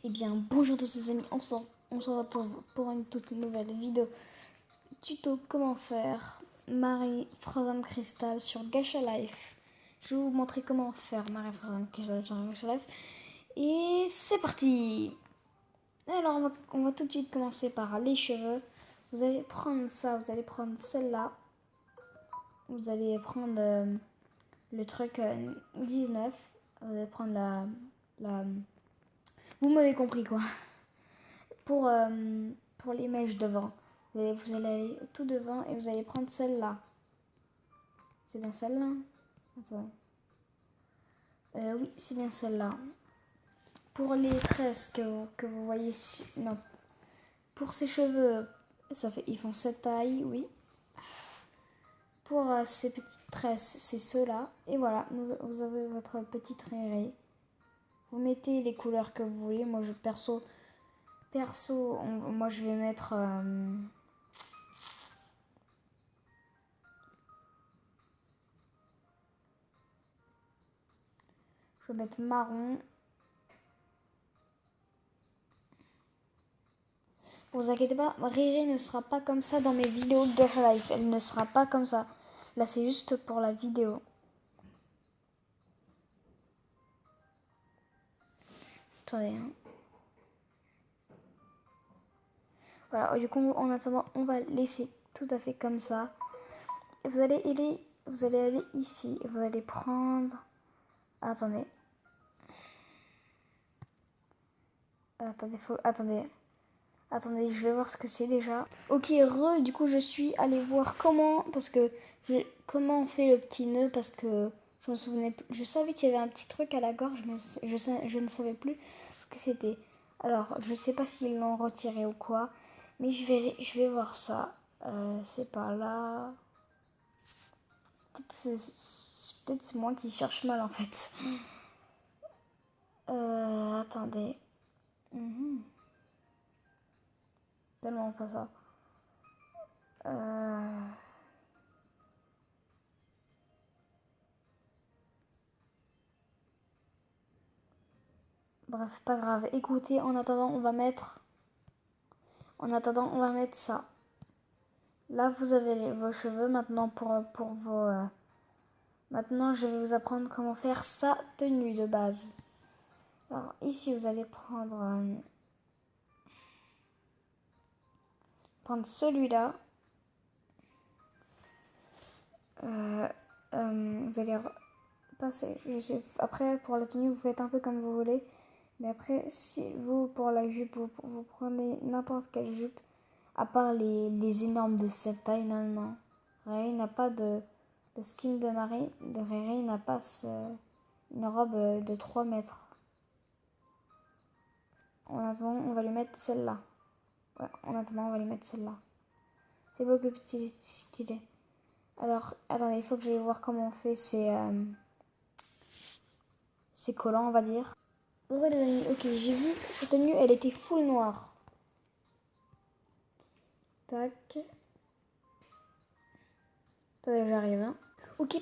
Eh bien, bonjour à tous les amis, on se retrouve pour une toute nouvelle vidéo tuto comment faire Marie Frozen Crystal sur Gacha Life. Je vais vous montrer comment faire Marie Frozen Crystal sur Gacha Life. Et c'est parti. Alors on va tout de suite commencer par les cheveux. Vous allez prendre ça, vous allez prendre celle-là. Vous allez prendre le truc 19. Vous allez prendre la... Vous m'avez compris quoi. Pour les mèches devant, vous allez aller tout devant et vous allez prendre celle-là. C'est bien celle-là? Attends. Oui, c'est bien celle-là. Pour les tresses que vous voyez... Non. Pour ces cheveux, ils font cette taille, oui. Pour ces petites tresses, c'est ceux-là. Et voilà, vous avez votre petite rayée. Vous mettez les couleurs que vous voulez. Moi, perso, moi je vais mettre... je vais mettre marron. Vous inquiétez pas, Riri ne sera pas comme ça dans mes vidéos de Gacha Life. Elle ne sera pas comme ça. Là, c'est juste pour la vidéo. Attendez. Hein. Voilà, du coup, en attendant, on va laisser tout à fait comme ça. Et vous allez aller ici. Et vous allez prendre... Attendez. Attendez, je vais voir ce que c'est déjà. Ok, du coup, je suis allée voir comment on fait le petit nœud parce que je me souvenais plus. Je savais qu'il y avait un petit truc à la gorge, mais je ne savais plus ce que c'était. Alors, je sais pas s'ils l'ont retiré ou quoi, mais je vais voir ça. C'est par là. Peut-être c'est moi qui cherche mal en fait. Attendez. Tellement pas ça. Bref, pas grave. Écoutez, en attendant, on va mettre ça. Là, vous avez vos cheveux. Maintenant, pour vos... Maintenant, je vais vous apprendre comment faire sa tenue de base. Alors, ici, vous allez prendre celui-là. Vous allez passer... après, pour la tenue, vous faites un peu comme vous voulez. Mais après, si vous, pour la jupe, vous prenez n'importe quelle jupe. À part les énormes de cette taille, non. Riri n'a pas de... Le skin de Riri n'a pas une robe de 3 mètres. En attendant, on va lui mettre celle-là. Ouais, en attendant, on va lui mettre celle-là. C'est beaucoup plus stylé. Alors, attendez, il faut que j'aille voir comment on fait ces collants, on va dire. Ouais, les amis, ok, j'ai vu cette tenue, elle était full noire. Tac. Attendez, j'arrive. Hein. Ok,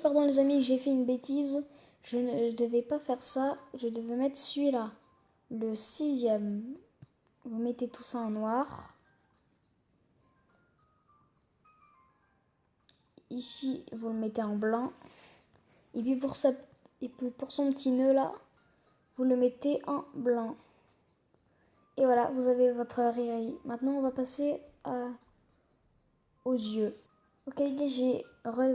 pardon les amis, j'ai fait une bêtise. Je ne devais pas faire ça. Je devais mettre celui-là. Le 6e. Vous mettez tout ça en noir. Ici, vous le mettez en blanc. Et puis pour son petit nœud là, vous le mettez en blanc. Et voilà, vous avez votre Riri. Maintenant, on va passer aux yeux. Ok les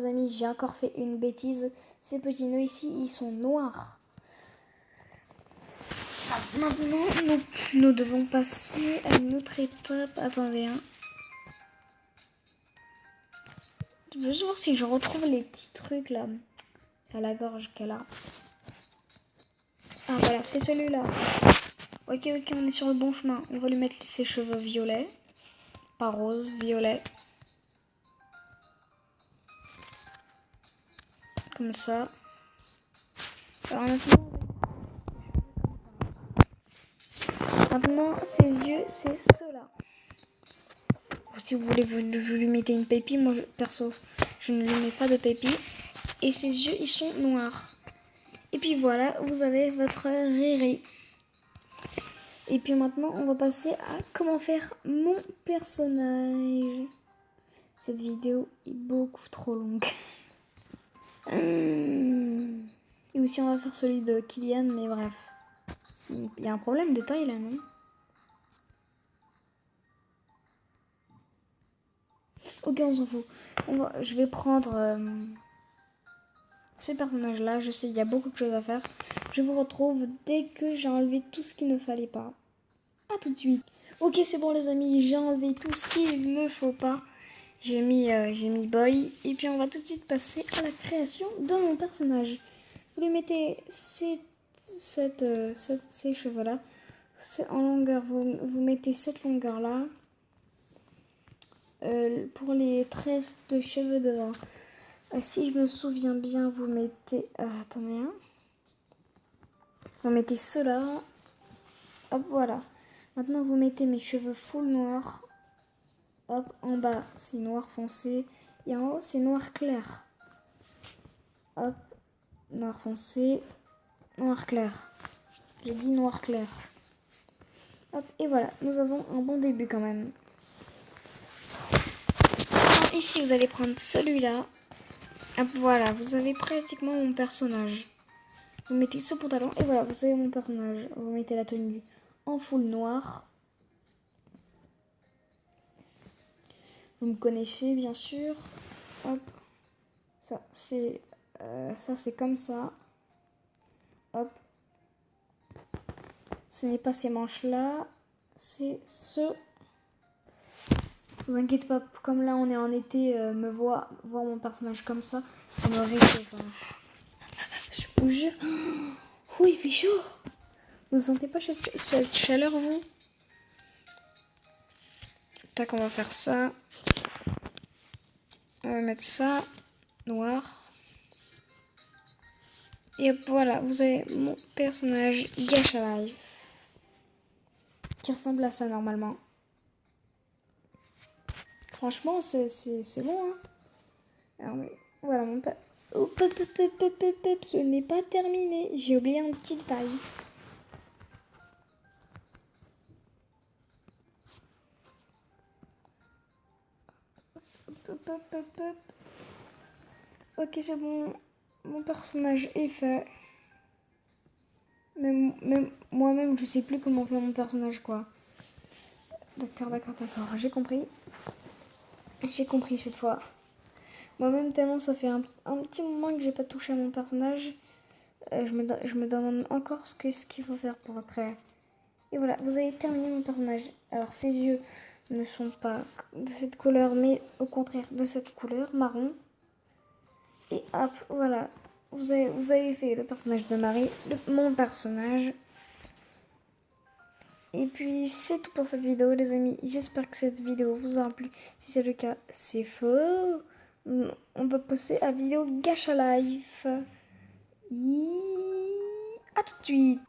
amis, j'ai encore fait une bêtise. Ces petits nœuds ici, ils sont noirs. Maintenant, nous devons passer à une autre étape. Attendez, hein. Je veux juste voir si je retrouve les petits trucs là. À la gorge qu'elle a. Ah voilà, c'est celui-là. Ok, on est sur le bon chemin. On va lui mettre ses cheveux violets. Pas rose, violet. Comme ça. Alors maintenant, ses yeux, c'est ceux-là. Si vous voulez, vous lui mettez une pépille. Moi, perso, je ne lui mets pas de pépille. et ses yeux ils sont noirs. Et puis voilà, vous avez votre Riri. Et puis maintenant, on va passer à comment faire mon personnage. Cette vidéo est beaucoup trop longue. Et aussi, on va faire celui de Kylian, mais bref. Il y a un problème de taille là, non? Ok, on s'en fout. Je vais prendre ce personnage-là. Je sais, il y a beaucoup de choses à faire. Je vous retrouve dès que j'ai enlevé tout ce qu'il ne fallait pas. À tout de suite. Ok, c'est bon les amis, j'ai enlevé tout ce qu'il ne faut pas. J'ai mis Boy. Et puis on va tout de suite passer à la création de mon personnage. Vous lui mettez ces cheveux-là. En longueur, vous mettez cette longueur-là. Pour les tresses de cheveux devant. Si je me souviens bien, vous mettez... attendez, hein. Vous mettez cela. Hop, voilà. Maintenant, vous mettez mes cheveux full noirs. Hop, en bas, c'est noir foncé. Et en haut, c'est noir clair. Hop, noir foncé, noir clair. J'ai dit noir clair. Hop, et voilà, nous avons un bon début quand même. Alors, ici, vous allez prendre celui-là. Hop, voilà, vous avez pratiquement mon personnage. Vous mettez ce pantalon et voilà, vous avez mon personnage. Vous mettez la tenue en full noir. Vous me connaissez bien sûr. Hop, ça c'est comme ça. Hop, ce n'est pas ces manches là, c'est ce. Vous inquiétez pas, comme là on est en été, voir mon personnage comme ça me réchauffe. Je vous jure. Oh, il fait chaud. Vous ne sentez pas cette chaleur, vous? Tac, on va faire ça. On va mettre ça, noir. Et hop, voilà, vous avez mon personnage Gacha Life. Qui ressemble à ça normalement. Franchement, c'est bon, hein. Alors, voilà, mon père. Oh, ce n'est pas terminé. J'ai oublié un petit détail. Ok, c'est bon. Mon personnage est fait. Même moi-même, je sais plus comment faire mon personnage, quoi. D'accord. J'ai compris. J'ai compris cette fois. Moi-même, tellement ça fait un petit moment que j'ai pas touché à mon personnage. Je me demande encore ce qu'il faut faire pour après. Et voilà, vous avez terminé mon personnage. Alors, ses yeux ne sont pas de cette couleur, mais au contraire de cette couleur, marron. Et hop, voilà. Vous avez fait le personnage de Marie, mon personnage. Et puis, c'est tout pour cette vidéo, les amis. J'espère que cette vidéo vous aura plu. Si c'est le cas, c'est faux. On va passer à la vidéo Gacha Life. À tout de suite.